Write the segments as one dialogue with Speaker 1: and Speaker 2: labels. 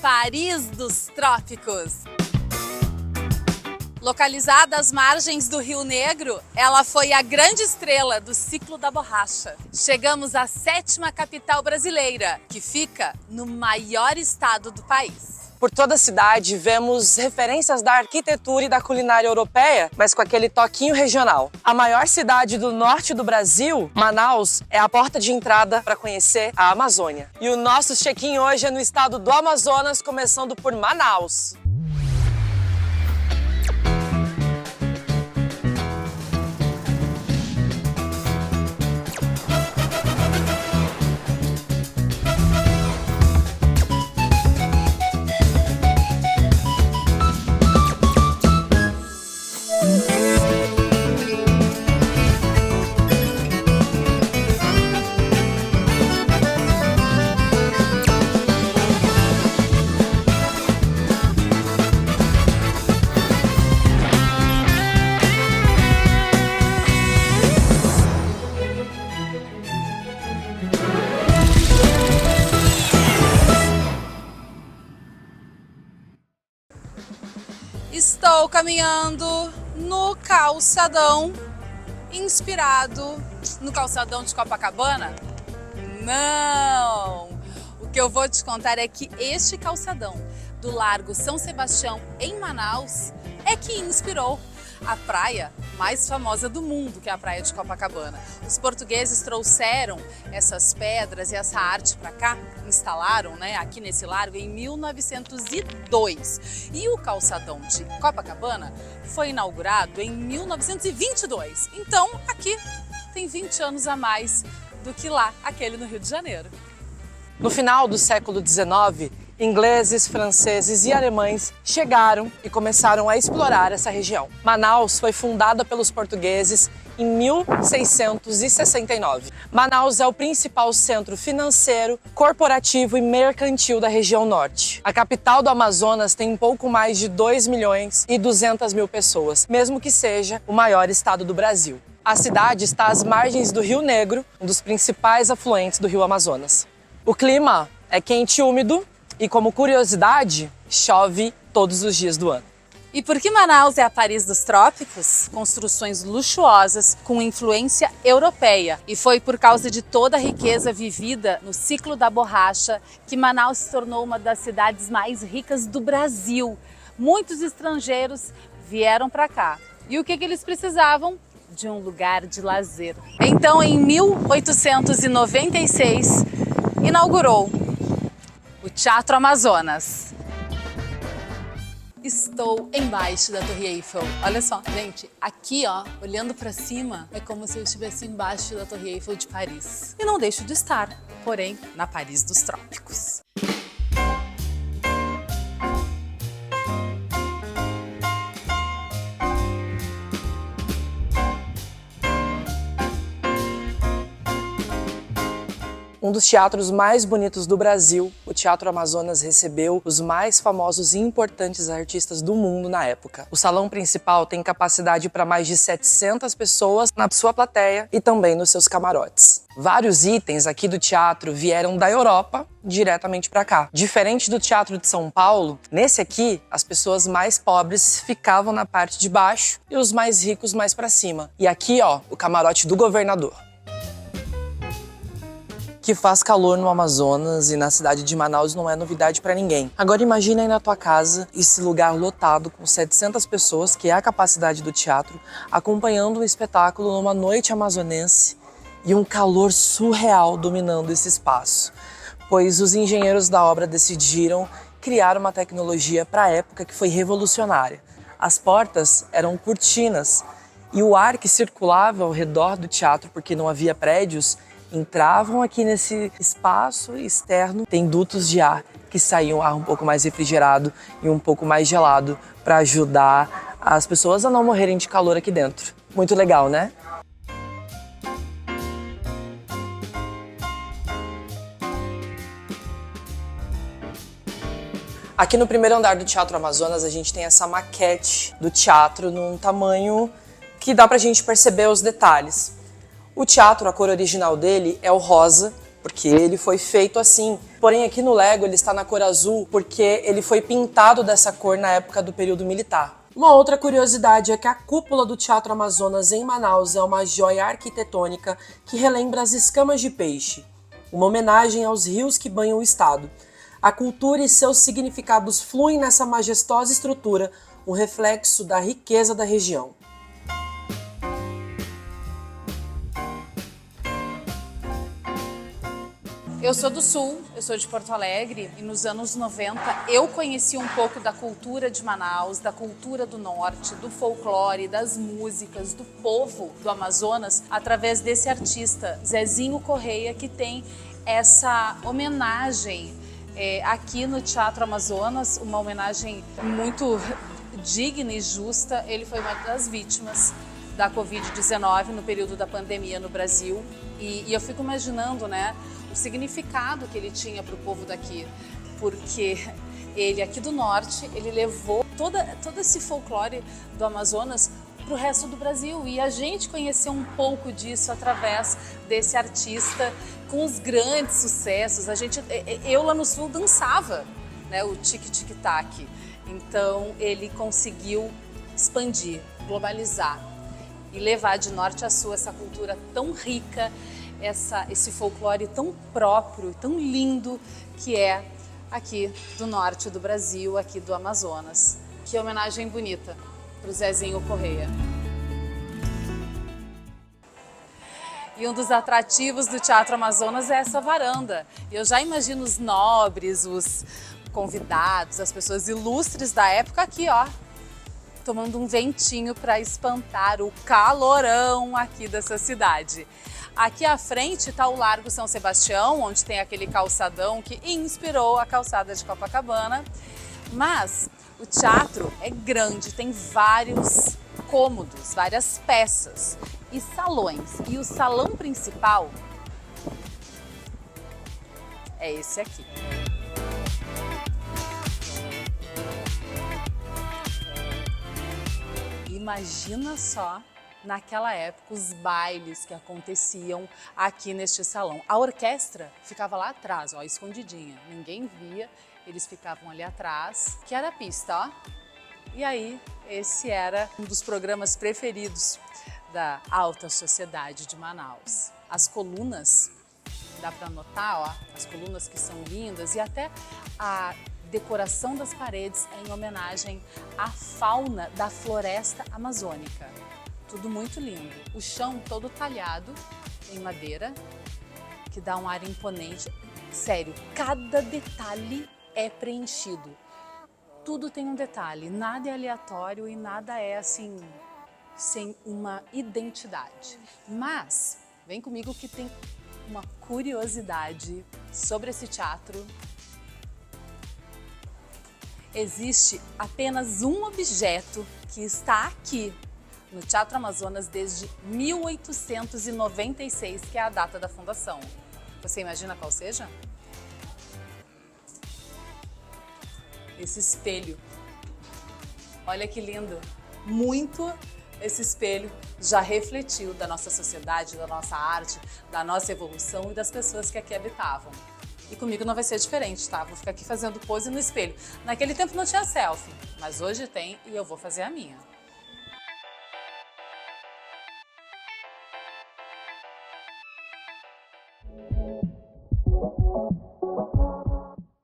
Speaker 1: Paris dos Trópicos. Localizada às margens do Rio Negro, ela foi a grande estrela do ciclo da borracha. Chegamos à 7ª capital brasileira, que fica no maior estado do país.
Speaker 2: Por toda a cidade, vemos referências da arquitetura e da culinária europeia, mas com aquele toquinho regional. A maior cidade do norte do Brasil, Manaus, é a porta de entrada para conhecer a Amazônia. E o nosso check-in hoje é no estado do Amazonas, começando por Manaus.
Speaker 1: Estou caminhando no calçadão inspirado no calçadão de Copacabana? Não! O que eu vou te contar é que este calçadão do Largo São Sebastião, em Manaus, é que inspirou a praia mais famosa do mundo, que é a praia de Copacabana. Os portugueses trouxeram essas pedras e essa arte para cá, instalaram, aqui nesse largo em 1902. E o calçadão de Copacabana foi inaugurado em 1922. Então, aqui tem 20 anos a mais do que lá, aquele no Rio de Janeiro.
Speaker 2: No final do século XIX, ingleses, franceses e alemães chegaram e começaram a explorar essa região. Manaus foi fundada pelos portugueses em 1669. Manaus é o principal centro financeiro, corporativo e mercantil da região norte. A capital do Amazonas tem um pouco mais de 2.200.000 pessoas, mesmo que seja o maior estado do Brasil. A cidade está às margens do Rio Negro, um dos principais afluentes do rio Amazonas. O clima é quente e úmido, e como curiosidade, chove todos os dias do ano.
Speaker 1: E por que Manaus é a Paris dos Trópicos? Construções luxuosas com influência europeia. E foi por causa de toda a riqueza vivida no ciclo da borracha que Manaus se tornou uma das cidades mais ricas do Brasil. Muitos estrangeiros vieram para cá. E o que eles precisavam? De um lugar de lazer. Então, em 1896, inaugurou o Teatro Amazonas. Estou embaixo da Torre Eiffel. Olha só, gente, aqui olhando para cima, é como se eu estivesse embaixo da Torre Eiffel de Paris. E não deixo de estar, porém, na Paris dos Trópicos.
Speaker 2: Um dos teatros mais bonitos do Brasil, o Teatro Amazonas recebeu os mais famosos e importantes artistas do mundo na época. O salão principal tem capacidade para mais de 700 pessoas na sua plateia e também nos seus camarotes. Vários itens aqui do teatro vieram da Europa diretamente para cá. Diferente do Teatro de São Paulo, nesse aqui, as pessoas mais pobres ficavam na parte de baixo e os mais ricos mais para cima. E aqui, o camarote do governador. Que faz calor no Amazonas e na cidade de Manaus não é novidade para ninguém. Agora imagina aí na tua casa esse lugar lotado com 700 pessoas, que é a capacidade do teatro, acompanhando um espetáculo numa noite amazonense e um calor surreal dominando esse espaço. Pois os engenheiros da obra decidiram criar uma tecnologia para a época que foi revolucionária. As portas eram cortinas e o ar que circulava ao redor do teatro, porque não havia prédios, entravam aqui nesse espaço externo, tem dutos de ar que saíam ar um pouco mais refrigerado e um pouco mais gelado para ajudar as pessoas a não morrerem de calor aqui dentro. Muito legal, né? Aqui no primeiro andar do Teatro Amazonas a gente tem essa maquete do teatro num tamanho que dá pra gente perceber os detalhes. O teatro, a cor original dele é o rosa, porque ele foi feito assim. Porém, aqui no Lego ele está na cor azul porque ele foi pintado dessa cor na época do período militar. Uma outra curiosidade é que a cúpula do Teatro Amazonas em Manaus é uma joia arquitetônica que relembra as escamas de peixe, uma homenagem aos rios que banham o estado. A cultura e seus significados fluem nessa majestosa estrutura, um reflexo da riqueza da região.
Speaker 1: Eu sou do Sul, eu sou de Porto Alegre e nos anos 90 eu conheci um pouco da cultura de Manaus, da cultura do Norte, do folclore, das músicas, do povo do Amazonas através desse artista, Zezinho Correia, que tem essa homenagem aqui no Teatro Amazonas, uma homenagem muito digna e justa. Ele foi uma das vítimas da Covid-19 no período da pandemia no Brasil e eu fico imaginando, né, o significado que ele tinha para o povo daqui, porque ele aqui do Norte, ele levou todo esse folclore do Amazonas para o resto do Brasil e a gente conheceu um pouco disso através desse artista com os grandes sucessos. Eu lá no Sul dançava, né, o tic-tic-tac, então ele conseguiu expandir, globalizar e levar de norte a sul essa cultura tão rica, esse folclore tão próprio, tão lindo que é aqui do norte do Brasil, aqui do Amazonas. Que homenagem bonita para o Zezinho Correia. E um dos atrativos do Teatro Amazonas é essa varanda. Eu já imagino os nobres, os convidados, as pessoas ilustres da época aqui, ó, tomando um ventinho para espantar o calorão aqui dessa cidade. Aqui à frente está o Largo São Sebastião, onde tem aquele calçadão que inspirou a calçada de Copacabana. Mas o teatro é grande, tem vários cômodos, várias peças e salões. E o salão principal é esse aqui. Imagina só, naquela época, os bailes que aconteciam aqui neste salão. A orquestra ficava lá atrás, ó, escondidinha. Ninguém via, eles ficavam ali atrás, que era a pista, ó. E aí, esse era um dos programas preferidos da alta sociedade de Manaus. As colunas, dá para notar, ó, as colunas que são lindas e até a decoração das paredes é em homenagem à fauna da floresta amazônica. Tudo muito lindo. O chão todo talhado em madeira, que dá um ar imponente. Sério, cada detalhe é preenchido. Tudo tem um detalhe, nada é aleatório e nada é assim, sem uma identidade. Mas, vem comigo que tem uma curiosidade sobre esse teatro. Existe apenas um objeto que está aqui no Teatro Amazonas desde 1896, que é a data da fundação. Você imagina qual seja? Esse espelho. Olha que lindo! Muito esse espelho já refletiu da nossa sociedade, da nossa arte, da nossa evolução e das pessoas que aqui habitavam. E comigo não vai ser diferente, tá? Vou ficar aqui fazendo pose no espelho. Naquele tempo não tinha selfie, mas hoje tem e eu vou fazer a minha.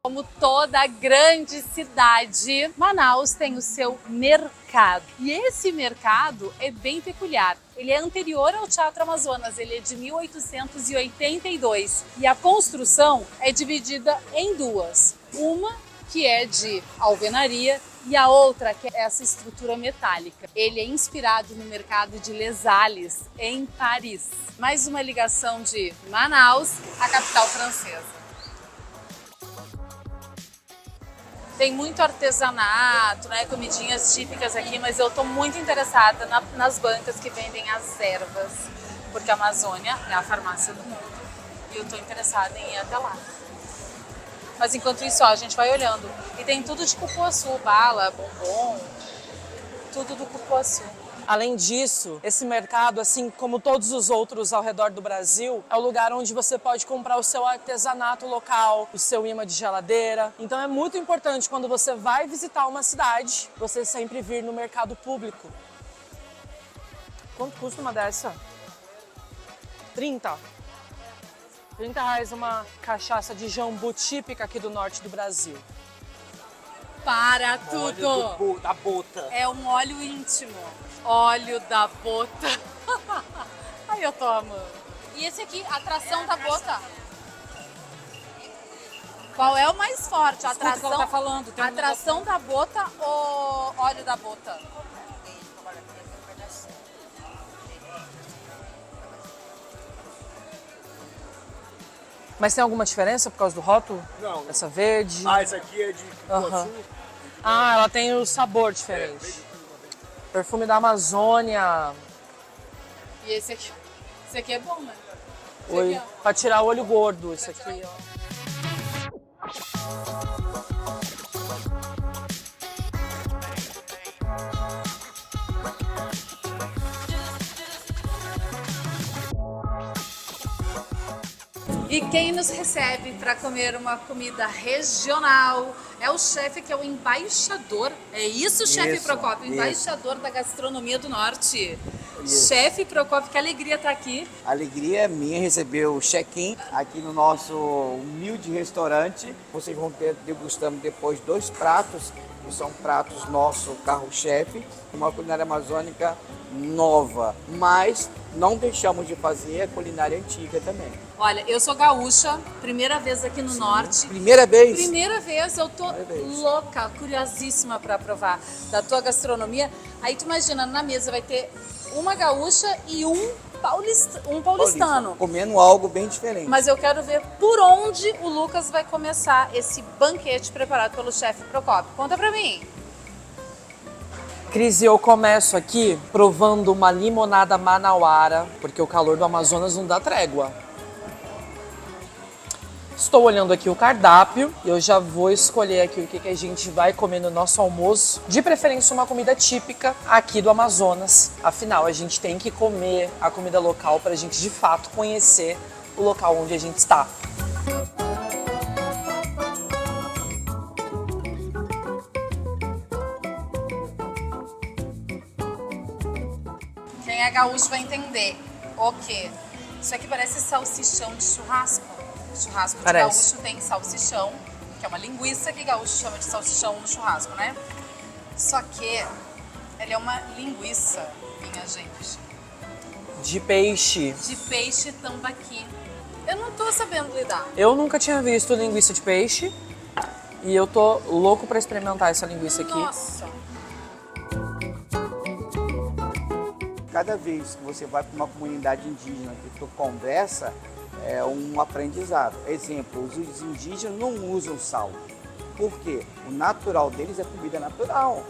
Speaker 1: Como toda grande cidade, Manaus tem o seu mercado. E esse mercado é bem peculiar. Ele é anterior ao Teatro Amazonas, ele é de 1882. E a construção é dividida em duas. Uma que é de alvenaria e a outra que é essa estrutura metálica. Ele é inspirado no mercado de Les Halles, em Paris. Mais uma ligação de Manaus, a capital francesa. Tem muito artesanato, né, comidinhas típicas aqui, mas eu estou muito interessada nas bancas que vendem as ervas, porque a Amazônia é a farmácia do mundo e eu estou interessada em ir até lá. Mas enquanto isso, ó, a gente vai olhando. E tem tudo de cupuaçu, bala, bombom, tudo do cupuaçu.
Speaker 2: Além disso, esse mercado, assim como todos os outros ao redor do Brasil, é o lugar onde você pode comprar o seu artesanato local, o seu imã de geladeira. Então é muito importante quando você vai visitar uma cidade, você sempre vir no mercado público. Quanto custa uma dessa? 30. 30 reais uma cachaça de jambu típica aqui do norte do Brasil.
Speaker 1: Para tudo!
Speaker 3: Óleo da bota.
Speaker 1: É um óleo íntimo. Óleo da bota. Ai, eu tô amando. E esse aqui, atração da bota. Qual é o mais forte?
Speaker 3: Escuta o que ela tá falando. Tem um
Speaker 1: Atração da bota ou óleo da bota?
Speaker 2: Mas tem alguma diferença por causa do rótulo?
Speaker 3: Não.
Speaker 2: Essa verde?
Speaker 3: Essa aqui é de cupuaçu.
Speaker 2: Aham. Ah, ela tem o sabor diferente. Perfume da Amazônia.
Speaker 1: E esse aqui? Esse aqui é bom, né? Esse
Speaker 2: Oi.
Speaker 1: aqui, ó.
Speaker 2: Pra tirar o olho gordo, isso aqui, ó.
Speaker 1: E quem nos recebe para comer uma comida regional é o chefe, que é o embaixador. É isso, chefe
Speaker 3: Isso,
Speaker 1: Procópio?
Speaker 3: isso.
Speaker 1: Embaixador da gastronomia do norte. Chefe Procópio, que alegria estar aqui.
Speaker 4: A alegria é minha receber o check-in aqui no nosso humilde restaurante. Vocês vão ter degustando depois 2 pratos, que são pratos nosso carro-chefe, uma culinária amazônica nova, mas não deixamos de fazer a culinária antiga também.
Speaker 1: Olha, eu sou gaúcha, primeira vez aqui no norte.
Speaker 4: Primeira vez?
Speaker 1: Primeira vez, eu tô
Speaker 4: vez.
Speaker 1: louca, curiosíssima para provar da tua gastronomia. Aí tu imagina, na mesa vai ter uma gaúcha e um paulistano.
Speaker 4: Comendo algo bem diferente.
Speaker 1: Mas eu quero ver por onde o Lucas vai começar esse banquete preparado pelo chefe Procópio. Conta pra mim.
Speaker 2: Cris, eu começo aqui provando uma limonada manauara, porque o calor do Amazonas não dá trégua. Estou olhando aqui o cardápio e eu já vou escolher aqui o que a gente vai comer no nosso almoço. De preferência uma comida típica aqui do Amazonas. Afinal, a gente tem que comer a comida local para a gente de fato conhecer o local onde a gente está.
Speaker 1: Quem é gaúcho vai entender o quê? Isso aqui parece salsichão de churrasco. Churrasco de
Speaker 2: Parece.
Speaker 1: gaúcho tem salsichão, que é uma linguiça que gaúcho chama de salsichão no churrasco, né? Só que ele é uma linguiça, minha gente,
Speaker 2: De peixe.
Speaker 1: de peixe tambaqui. Eu não tô sabendo lidar.
Speaker 2: Eu nunca tinha visto linguiça de peixe e eu tô louco para experimentar essa linguiça aqui.
Speaker 1: Nossa.
Speaker 4: Cada vez que você vai para uma comunidade indígena que tu conversa, é um aprendizado. Exemplo, os indígenas não usam sal. Por quê? O natural deles é comida natural.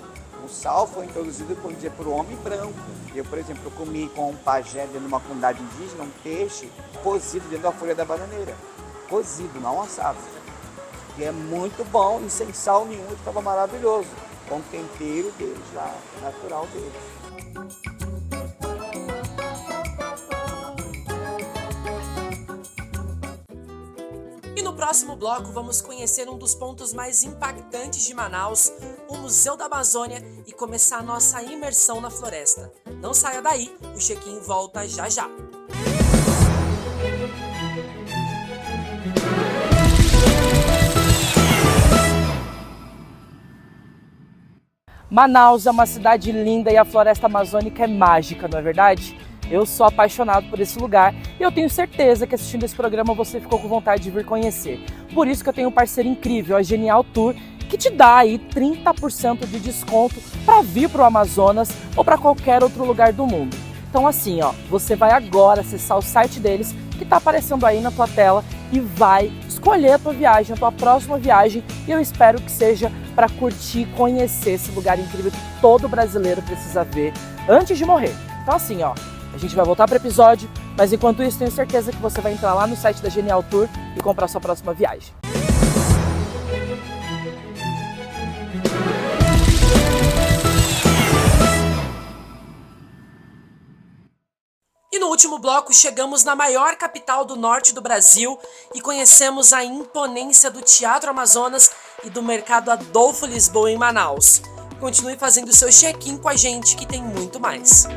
Speaker 4: O sal foi introduzido, por dizer, por um homem branco. Eu, por exemplo, eu comi com um pajé dentro de uma comunidade indígena um peixe cozido dentro da folha da bananeira. Cozido, não assado. E é muito bom e sem sal nenhum, estava maravilhoso. Com o tempero deles lá, natural deles.
Speaker 2: E no próximo bloco vamos conhecer um dos pontos mais impactantes de Manaus, o Museu da Amazônia, e começar a nossa imersão na floresta. Não saia daí, o check-in volta já já. Manaus é uma cidade linda e a floresta amazônica é mágica, não é verdade? Eu sou apaixonado por esse lugar e eu tenho certeza que assistindo esse programa você ficou com vontade de vir conhecer. Por isso que eu tenho um parceiro incrível, a Genial Tour, que te dá aí 30% de desconto para vir para o Amazonas ou para qualquer outro lugar do mundo. Então assim, ó, você vai agora acessar o site deles, que está aparecendo aí na tua tela, e vai escolher a tua viagem, a tua próxima viagem, e eu espero que seja para curtir e conhecer esse lugar incrível que todo brasileiro precisa ver antes de morrer. Então assim, ó, a gente vai voltar para o episódio, mas enquanto isso tenho certeza que você vai entrar lá no site da Genial Tour e comprar sua próxima viagem. último bloco, chegamos na maior capital do norte do Brasil e conhecemos a imponência do Teatro Amazonas e do Mercado Adolfo Lisboa em Manaus. Continue fazendo seu check-in com a gente que tem muito mais.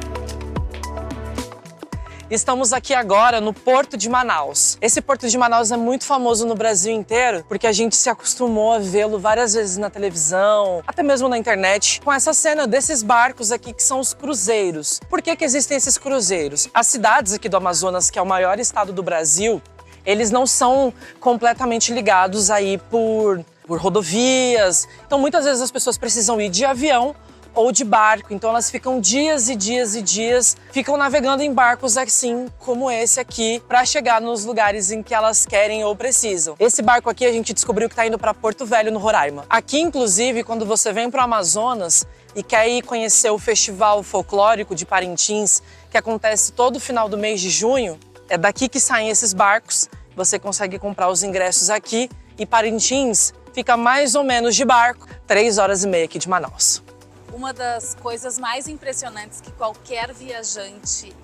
Speaker 2: Estamos aqui agora no Porto de Manaus. Esse Porto de Manaus é muito famoso no Brasil inteiro porque a gente se acostumou a vê-lo várias vezes na televisão, até mesmo na internet, com essa cena desses barcos aqui que são os cruzeiros. Por que existem esses cruzeiros? As cidades aqui do Amazonas, que é o maior estado do Brasil, eles não são completamente ligados aí por rodovias. Então muitas vezes as pessoas precisam ir de avião ou de barco, então elas ficam dias e dias e dias, ficam navegando em barcos assim como esse aqui para chegar nos lugares em que elas querem ou precisam. Esse barco aqui a gente descobriu que está indo para Porto Velho, no Roraima. Aqui, inclusive, quando você vem para o Amazonas e quer ir conhecer o Festival Folclórico de Parintins, que acontece todo final do mês de junho, é daqui que saem esses barcos, você consegue comprar os ingressos aqui e Parintins fica mais ou menos de barco, 3 horas e meia aqui de Manaus.
Speaker 1: Uma das coisas mais impressionantes que qualquer viajante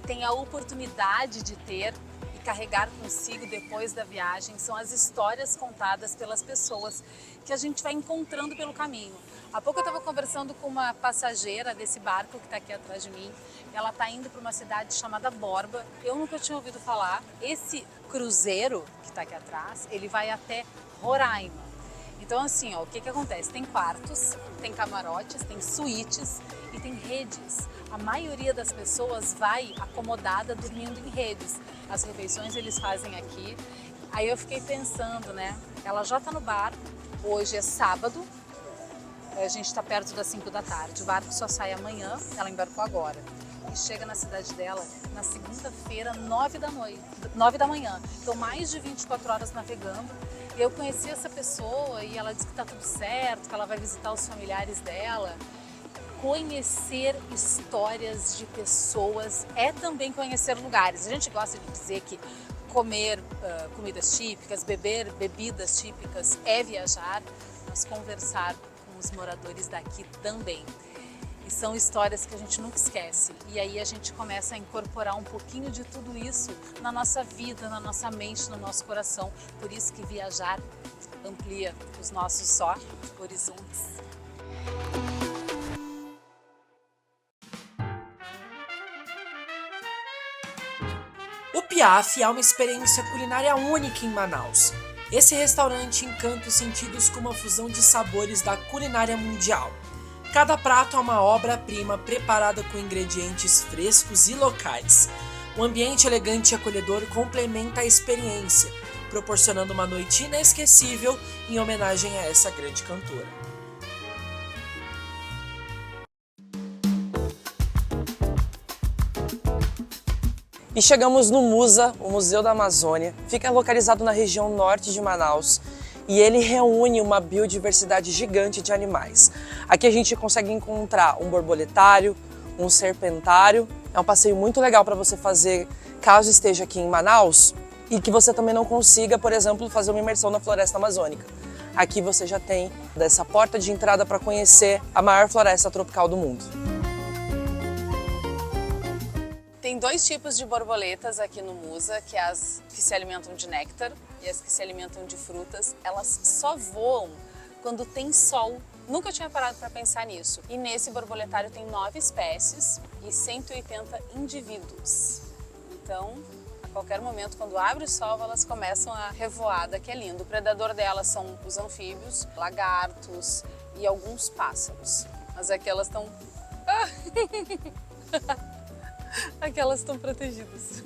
Speaker 1: tem a oportunidade de ter e carregar consigo depois da viagem são as histórias contadas pelas pessoas que a gente vai encontrando pelo caminho. Há pouco eu estava conversando com uma passageira desse barco que está aqui atrás de mim. Ela está indo para uma cidade chamada Borba. Eu nunca tinha ouvido falar. Esse cruzeiro que está aqui atrás, ele vai até Roraima. Então assim, ó, o que acontece? Tem quartos, tem camarotes, tem suítes e tem redes. A maioria das pessoas vai acomodada dormindo em redes. As refeições eles fazem aqui. Aí eu fiquei pensando, né? Ela já tá no barco, hoje é sábado, a gente tá perto das 5 da tarde. O barco só sai amanhã, ela embarcou agora. E chega na cidade dela na segunda-feira, 9 da manhã. Então mais de 24 horas navegando. Eu conheci essa pessoa e ela disse que está tudo certo, que ela vai visitar os familiares dela. Conhecer histórias de pessoas é também conhecer lugares. A gente gosta de dizer que comer comidas típicas, beber bebidas típicas é viajar, mas conversar com os moradores daqui também. E são histórias que a gente nunca esquece. E aí a gente começa a incorporar um pouquinho de tudo isso na nossa vida, na nossa mente, no nosso coração. Por isso que viajar amplia os nossos horizontes.
Speaker 2: O Piaf é uma experiência culinária única em Manaus. Esse restaurante encanta os sentidos com uma fusão de sabores da culinária mundial. Cada prato é uma obra-prima preparada com ingredientes frescos e locais. O ambiente elegante e acolhedor complementa a experiência, proporcionando uma noite inesquecível em homenagem a essa grande cantora. E chegamos no MUSA, o Museu da Amazônia. Fica localizado na região norte de Manaus. E ele reúne uma biodiversidade gigante de animais. Aqui a gente consegue encontrar um borboletário, um serpentário. É um passeio muito legal para você fazer caso esteja aqui em Manaus e que você também não consiga, por exemplo, fazer uma imersão na floresta amazônica. Aqui você já tem essa porta de entrada para conhecer a maior floresta tropical do mundo.
Speaker 1: Tem 2 tipos de borboletas aqui no MUSA, que é as que se alimentam de néctar e as que se alimentam de frutas. Elas só voam quando tem sol. Nunca tinha parado para pensar nisso. E nesse borboletário tem 9 espécies e 180 indivíduos. Então, a qualquer momento, quando abre o sol, elas começam a revoada, que é lindo. O predador delas são os anfíbios, lagartos e alguns pássaros. Mas aqui elas estão... Aqui elas estão protegidas.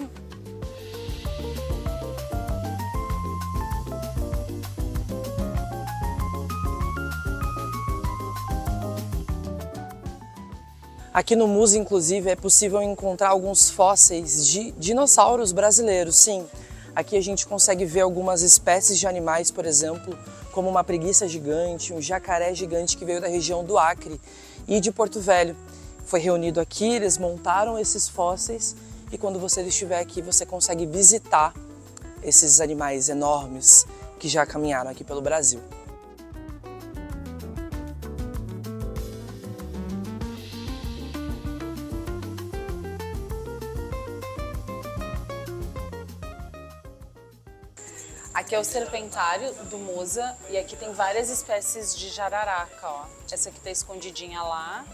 Speaker 2: Aqui no MUSA, inclusive, é possível encontrar alguns fósseis de dinossauros brasileiros, sim. Aqui a gente consegue ver algumas espécies de animais, por exemplo, como uma preguiça gigante, um jacaré gigante que veio da região do Acre e de Porto Velho. Foi reunido aqui, eles montaram esses fósseis e quando você estiver aqui você consegue visitar esses animais enormes que já caminharam aqui pelo Brasil.
Speaker 1: Aqui é o serpentário do Musa e aqui tem várias espécies de jararaca, ó. Essa aqui tá escondidinha lá.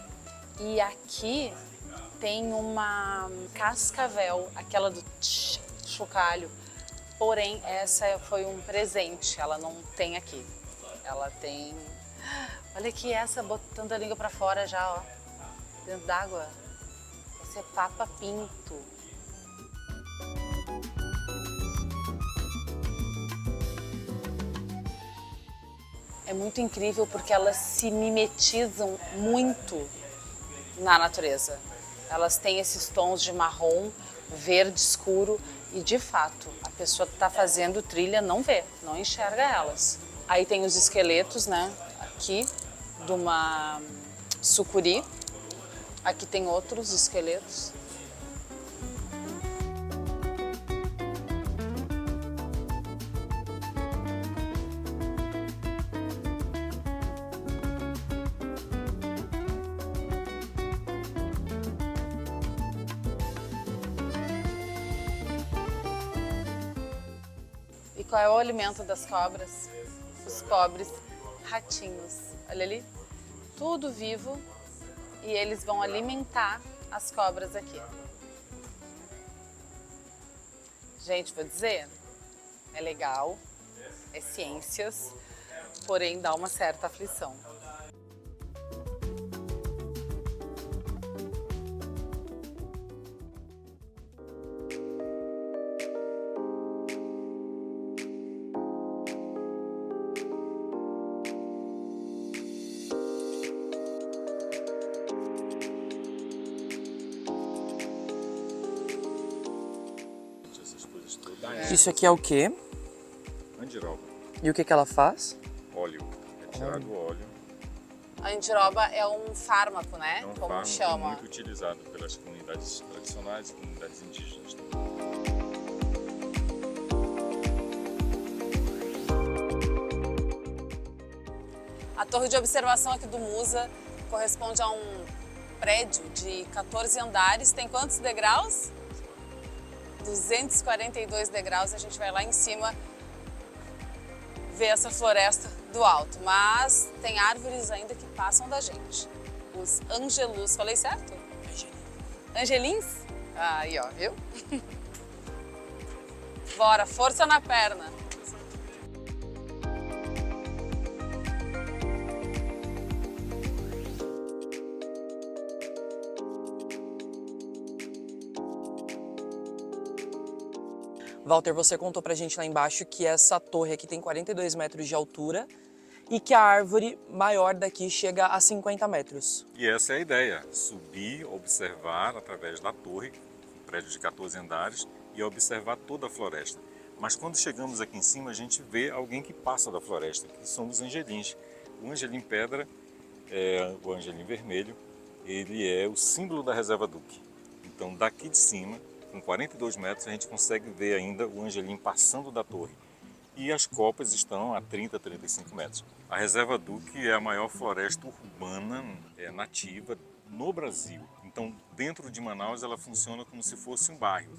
Speaker 1: E aqui tem uma cascavel, aquela do chocalho. Porém, essa foi um presente, ela não tem aqui. Ela tem... Olha aqui essa, botando a língua pra fora já, ó. Dentro d'água. Esse é papa-pinto. É muito incrível porque elas se mimetizam muito na natureza. Elas têm esses tons de marrom, verde escuro e, de fato, a pessoa que está fazendo trilha não vê, não enxerga elas. Aí tem os esqueletos, né? Aqui, de uma sucuri. Aqui tem outros esqueletos. E qual é o alimento das cobras? Os pobres ratinhos. Olha ali, tudo vivo e eles vão alimentar as cobras aqui. Gente, vou dizer, é legal, é ciências, porém dá uma certa aflição.
Speaker 2: Isso aqui é o quê?
Speaker 5: Andiroba,
Speaker 2: E o que ela faz?
Speaker 5: óleo, é tirado o óleo,
Speaker 1: A andiroba é um fármaco, né?
Speaker 5: é um
Speaker 1: Como
Speaker 5: fármaco
Speaker 1: chama?
Speaker 5: muito utilizado pelas comunidades tradicionais e comunidades indígenas.
Speaker 1: A torre de observação aqui do Musa corresponde a um prédio de 14 andares. Tem quantos degraus? 242 degraus. A gente vai lá em cima ver essa floresta do alto. Mas tem árvores ainda que passam da gente. Os angelus. Falei certo? Angelins? Aí, ó, viu? Bora, força na perna.
Speaker 2: Walter, você contou pra gente lá embaixo que essa torre aqui tem 42 metros de altura e que a árvore maior daqui chega a 50 metros.
Speaker 5: E essa é a ideia, subir, observar através da torre, um prédio de 14 andares, e observar toda a floresta. Mas quando chegamos aqui em cima, a gente vê alguém que passa da floresta, que são os angelins. O angelim pedra, o angelim vermelho, ele é o símbolo da reserva Duque. Então daqui de cima, com 42 metros, a gente consegue ver ainda o angelim passando da torre. E as copas estão a 30, 35 metros. A reserva Duque é a maior floresta urbana nativa no Brasil. Então, dentro de Manaus, ela funciona como se fosse um bairro.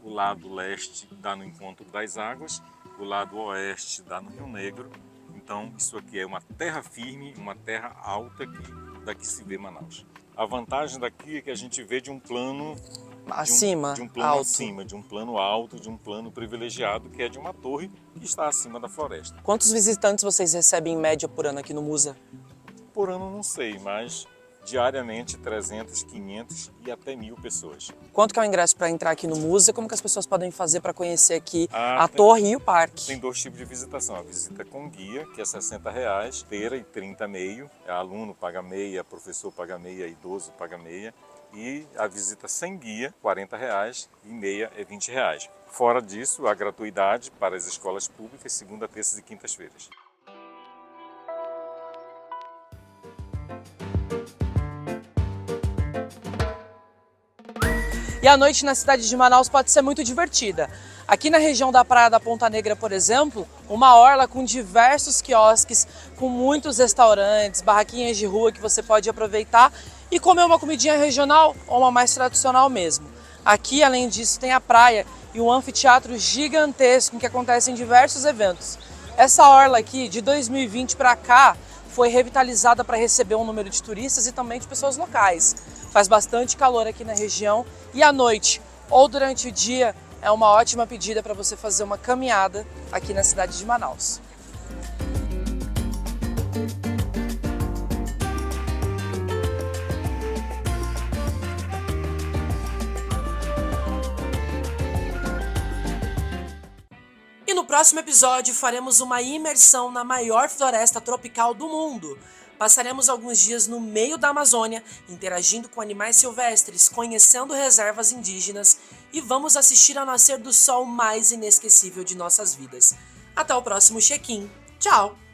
Speaker 5: O lado leste dá no encontro das águas, o lado oeste dá no Rio Negro. Então, isso aqui é uma terra firme, uma terra alta que daqui se vê Manaus. A vantagem daqui é que a gente vê de um plano
Speaker 2: Acima,
Speaker 5: de um plano
Speaker 2: alto.
Speaker 5: acima, de um plano alto, de um plano privilegiado, que é de uma torre que está acima da floresta.
Speaker 2: Quantos visitantes vocês recebem em média por ano aqui no Musa?
Speaker 5: Por ano não sei, mas diariamente 300, 500 e até 1.000 pessoas.
Speaker 2: Quanto que é o ingresso para entrar aqui no Musa? Como que as pessoas podem fazer para conhecer aqui a
Speaker 5: Tem-
Speaker 2: torre e o parque?
Speaker 5: Tem dois tipos de visitação, a visita com guia, que é R$60, inteira e 30 meio, aluno paga meia, professor paga meia, idoso paga meia, e a visita sem guia, R$40 e meia é R$20. Fora disso, a gratuidade para as escolas públicas, segunda, terças e quintas-feiras.
Speaker 2: E a noite na cidade de Manaus pode ser muito divertida. Aqui na região da Praia da Ponta Negra, por exemplo, uma orla com diversos quiosques, com muitos restaurantes, barraquinhas de rua que você pode aproveitar e comer uma comidinha regional ou uma mais tradicional mesmo. Aqui, além disso, tem a praia e um anfiteatro gigantesco em que acontecem diversos eventos. Essa orla aqui, de 2020 para cá, foi revitalizada para receber um número de turistas e também de pessoas locais. Faz bastante calor aqui na região e à noite ou durante o dia é uma ótima pedida para você fazer uma caminhada aqui na cidade de Manaus. E no próximo episódio faremos uma imersão na maior floresta tropical do mundo. Passaremos alguns dias no meio da Amazônia, interagindo com animais silvestres, conhecendo reservas indígenas e vamos assistir ao nascer do sol mais inesquecível de nossas vidas. Até o próximo check-in. Tchau!